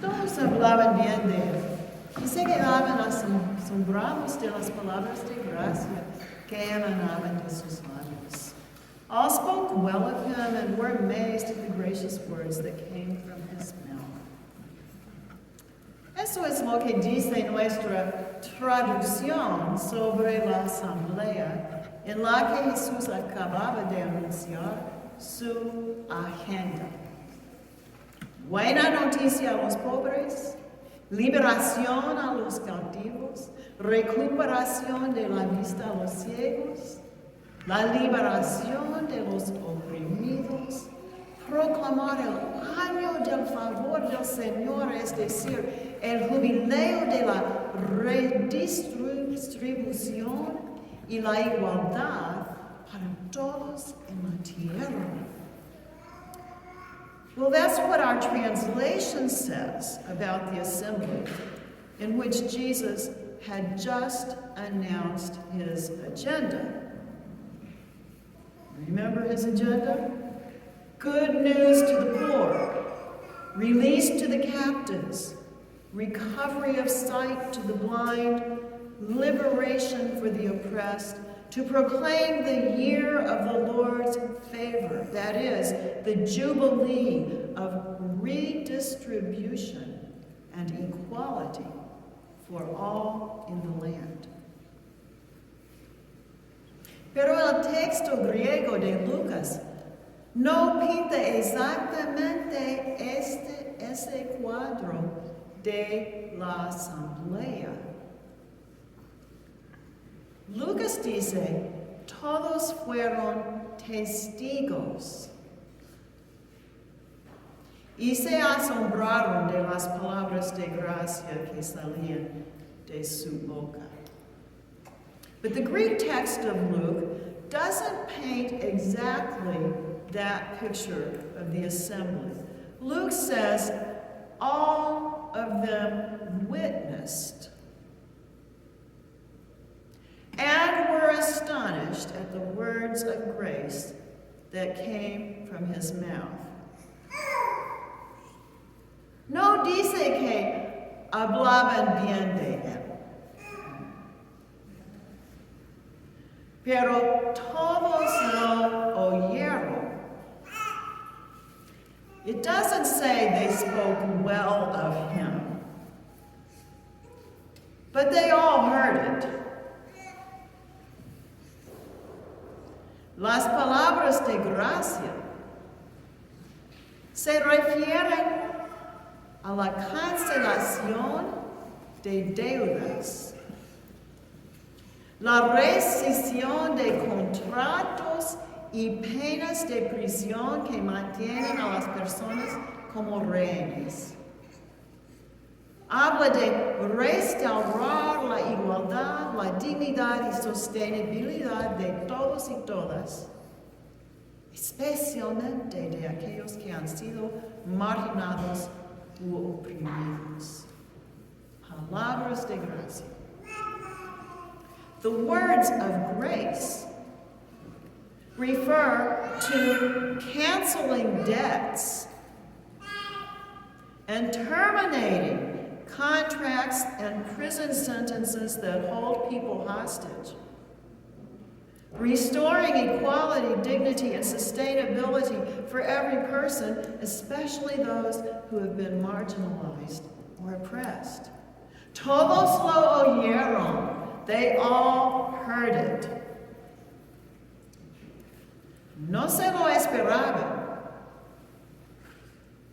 Todos hablaban bien de él y se quedaban asombrados de las palabras de gracia que emanaban de sus labios. All spoke well of him and were amazed at the gracious words that came from his mouth. Eso es lo que dice nuestra traducción sobre la asamblea en la que Jesús acababa de anunciar su agenda. Buena noticia a los pobres, liberación a los cautivos, recuperación de la vista a los ciegos, la liberación de los oprimidos, proclamar el año del favor del Señor, es decir, el jubileo de la redistribución y la igualdad para todos en la tierra. Well, that's what our translation says about the assembly in which Jesus had just announced his agenda. Remember his agenda? Good news to the poor, release to the captives, recovery of sight to the blind, liberation for the oppressed, to proclaim the year of the Lord's favor, that is, the jubilee of redistribution and equality for all in the land. Pero el texto griego de Lucas no pinta exactamente ese cuadro de la asamblea. Lucas dice, todos fueron testigos y se asombraron de las palabras de gracia que salían de su boca. But the Greek text of Luke doesn't paint exactly that picture of the assembly. Luke says, all of them witnessed and were astonished at the words of grace that came from his mouth. No dice que hablaban bien de él, pero todos lo oyeron. It doesn't say they spoke well of him, but they all heard it. Las palabras de gracia se refieren a la cancelación de deudas, la rescisión de contratos y penas de prisión que mantienen a las personas como rehenes. Habla de restaurar la igualdad, la dignidad y sostenibilidad de todos y todas, especialmente de aquellos que han sido marginados u oprimidos. Palabras de gracia. The words of grace refer to canceling debts and terminating contracts and prison sentences that hold people hostage, restoring equality, dignity, and sustainability for every person, especially those who have been marginalized or oppressed. Todos lo oyeron. They all heard it. No se lo esperaban.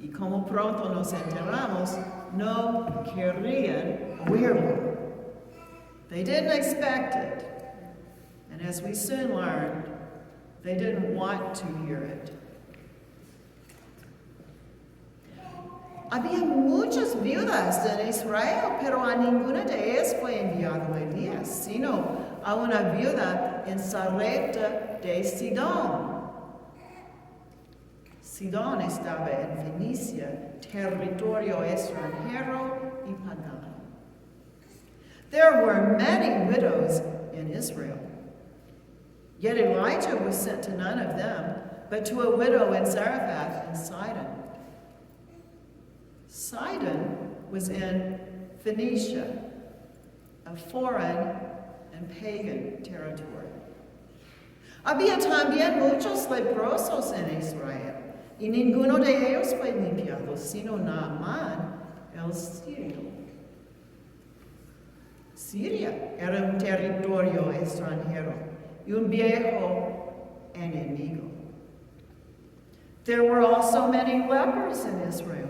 Y como pronto nos enteramos, no querían oírlo. They didn't expect it. And as we soon learned, they didn't want to hear it. Había muchas viudas en Israel, pero a ninguna de ellas fue enviado Elías, sino a una viuda en Sarepta de Sidón. Sidón estaba en Fenicia, territorio extranjero y pagano. There were many widows in Israel. Yet Elijah was sent to none of them, but to a widow in Zarephath in Sidon. Sidon was in Phoenicia, a foreign and pagan territory. Había también muchos leprosos en Israel, y ninguno de ellos fue limpiado, sino Naamán el sirio. Siria era un territorio extranjero y un viejo enemigo. There were also many lepers in Israel,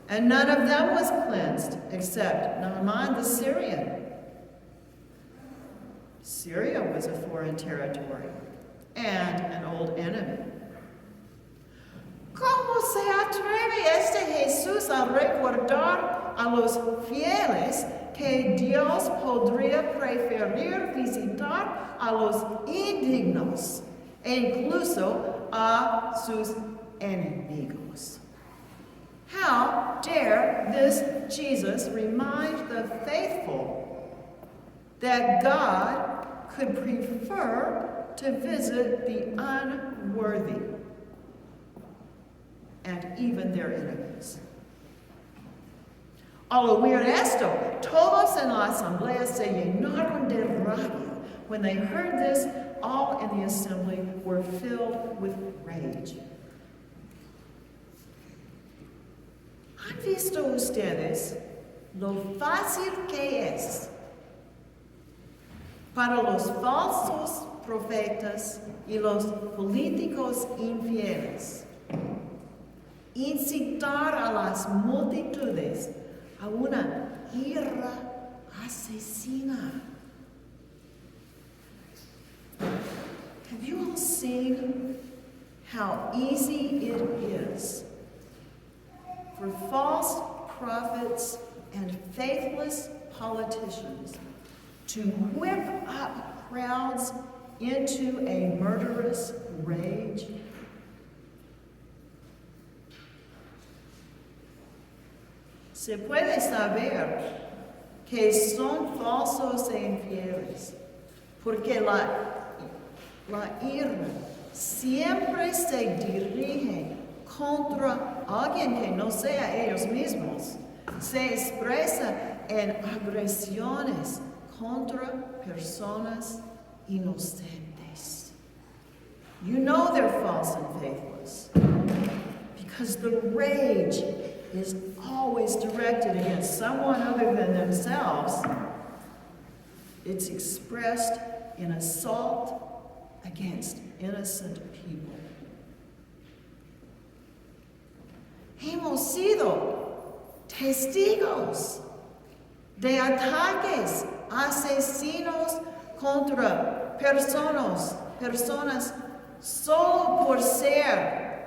and none of them was cleansed except Naaman the Syrian. Syria was a foreign territory and an old enemy. ¿Cómo se atreve este Jesús a recordar a los fieles que Dios podría preferir visitar a los indignos e incluso a sus enemigos? How dare this Jesus remind the faithful that God could prefer to visit the unworthy and even their enemies? Al oír esto, todos en la asamblea se llenaron de rabia. When they heard this, all in the assembly were filled with rage. ¿Han visto ustedes lo fácil que es para los falsos profetas y los políticos infieles incitar a las multitudes a una ira asesina? Have you all seen how easy it is for false prophets and faithless politicians to whip up crowds into a murderous rage? Se puede saber que son falsos e infieles, porque la ira siempre se dirige contra alguien que no sea ellos mismos. Se expresa en agresiones contra personas inocentes. You know they're false and faithless because the rage is always directed against someone other than themselves. It's expressed in assault against innocent people. Hemos sido testigos de ataques asesinos contra personas solo por ser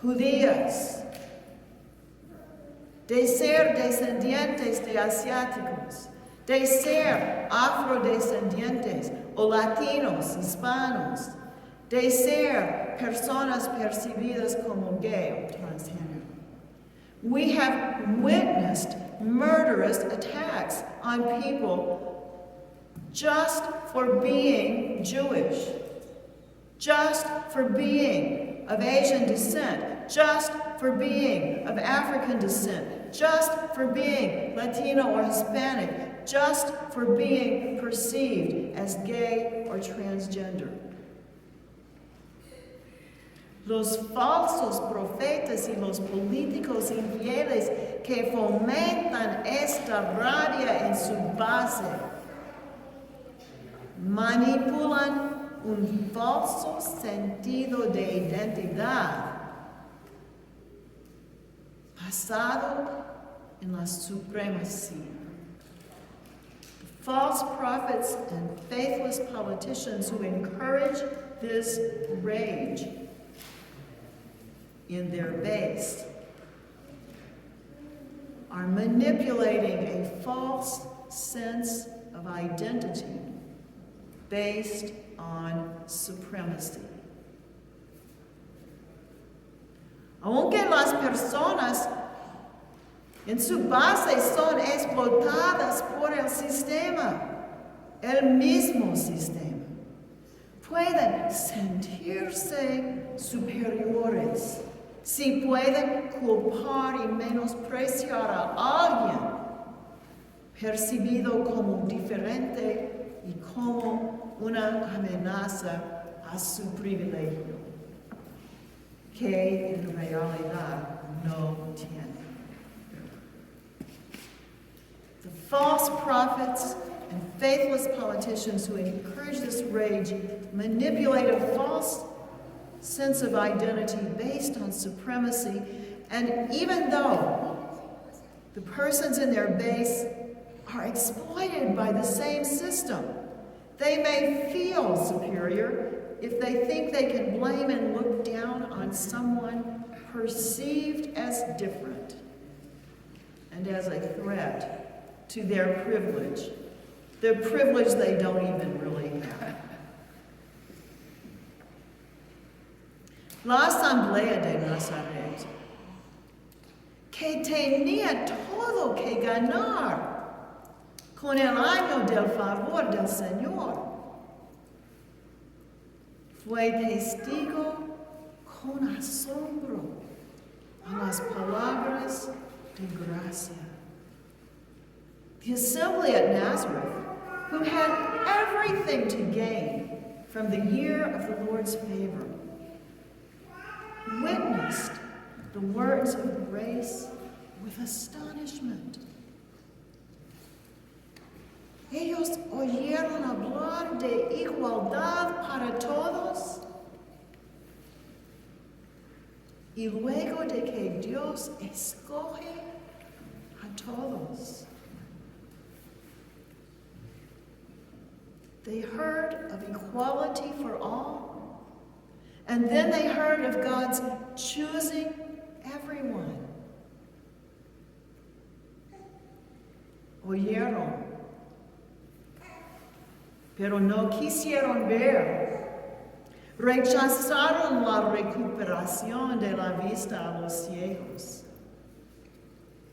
judías, de ser descendientes de asiáticos, de ser afrodescendientes o latinos, hispanos, de ser personas percibidas como gay o transgénero. We have witnessed murderous attacks on people just for being Jewish, just for being of Asian descent, just for being of African descent, just for being Latino or Hispanic, just for being perceived as gay or transgender. Los falsos profetas y los políticos infieles que fomentan esta rabia en su base manipulan un falso sentido de identidad basado en la supremacía. False prophets and faithless politicians who encourage this rage in their base are manipulating a false sense of identity based on supremacy. Aunque las personas en su base son explotadas por el sistema, el mismo sistema, pueden sentirse superiores Si pueden culpar y menospreciar a alguien percibido como diferente y como una amenaza a su privilegio, que en realidad no tiene. The false prophets and faithless politicians who encourage this rage manipulate a false sense of identity based on supremacy, and even though the persons in their base are exploited by the same system, they may feel superior if they think they can blame and look down on someone perceived as different and as a threat to their privilege, the privilege they don't even really have. La Asamblea de Nazaret, que tenía todo que ganar con el año del favor del Señor, fue testigo con asombro a las palabras de gracia. The assembly at Nazareth, who had everything to gain from the year of the Lord's favor, witnessed the words of grace with astonishment. Ellos oyeron hablar de igualdad para todos, y luego de que Dios escoge a todos. They heard of equality for all, and then they heard of God's choosing everyone. Oyeron, pero no quisieron ver. Rechazaron la recuperación de la vista a los ciegos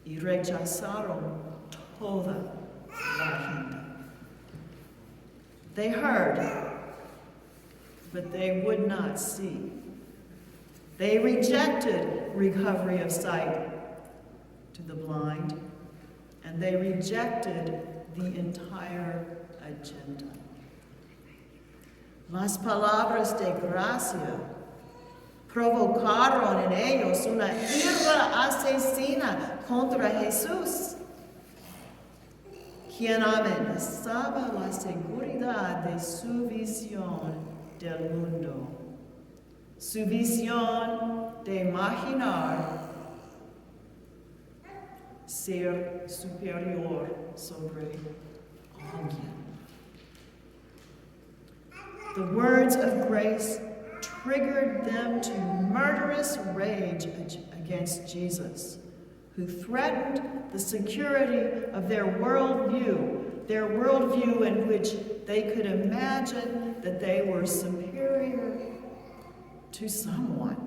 y rechazaron toda la gente. They heard, but they would not see. They rejected recovery of sight to the blind, and they rejected the entire agenda. Las palabras de gracia provocaron en ellos una ira asesina contra Jesús, quien amenazaba la seguridad de su visión del mundo, su visión de imaginar ser superior sobre alguien. The words of grace triggered them to murderous rage against Jesus, who threatened the security of their worldview in which they could imagine that they were superior to someone.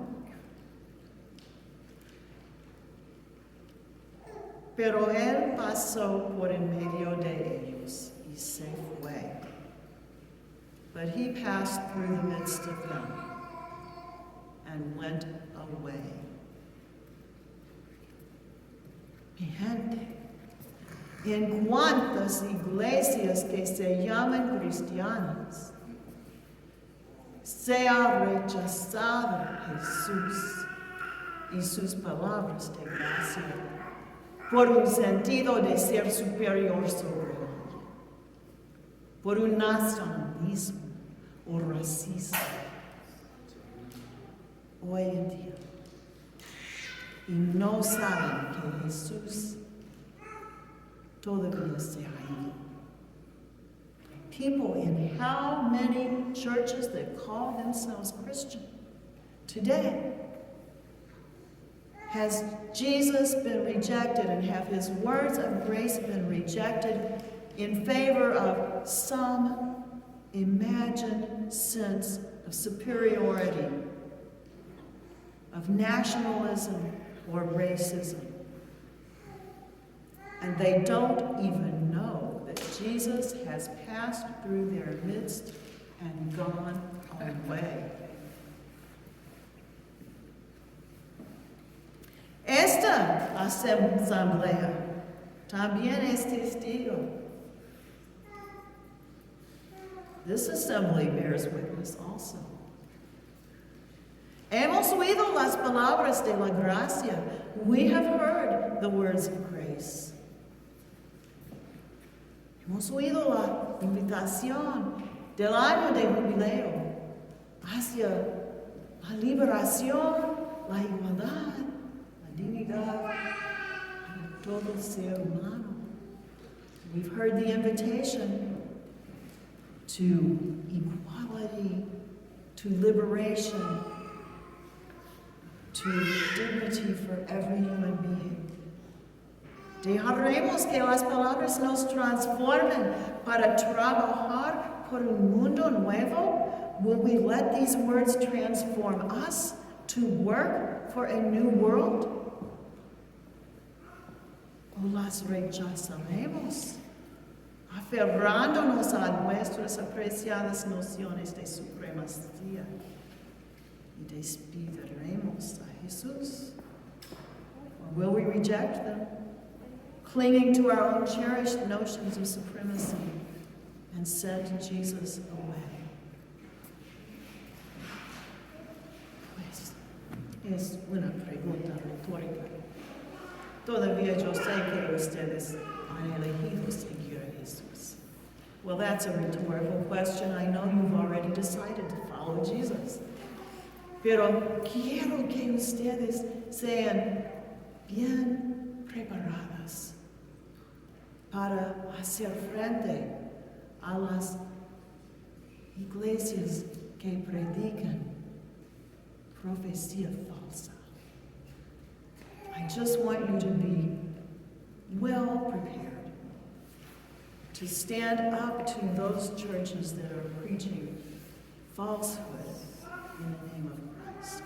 Pero él pasó por en medio de ellos y se fue. But he passed through the midst of them and went away. Mi gente, en cuantas iglesias que se llaman cristianas, se ha rechazado Jesús y sus palabras de gracia por un sentido de ser superior sobre otro, por un nacionalismo o racismo. Hoy en día, y no saben que Jesús todavía se ha ido. People in how many churches that call themselves Christian today, has Jesus been rejected and have his words of grace been rejected in favor of some imagined sense of superiority, of nationalism or racism. And they don't even know that Jesus has passed through their midst and gone away. asamblea también es testigo. This assembly bears witness also. Hemos oído las palabras de la gracia. We have heard the words of grace. Hemos oído la invitación del año de jubileo hacia la liberación, la igualdad, la dignidad de todo ser humano. We've heard the invitation to equality, to liberation, to dignity for every human being. Dejaremos que las palabras nos transformen para trabajar por un mundo nuevo? Will we let these words transform us to work for a new world? ¿O las rechazaremos, aferrándonos a nuestras apreciadas nociones de supremacía y despidiremos a Jesús? Or will we reject them, clinging to our own cherished notions of supremacy, and send Jesus away? Pues, es una pregunta retórica. Todavía yo sé que ustedes han elegido seguir a Jesús. Well, that's a rhetorical question. I know you've already decided to follow Jesus. Pero quiero que ustedes sean bien preparadas para hacer frente a las iglesias que predican profecía falsa. I just want you to be well prepared to stand up to those churches that are preaching falsehood in the name of Christ.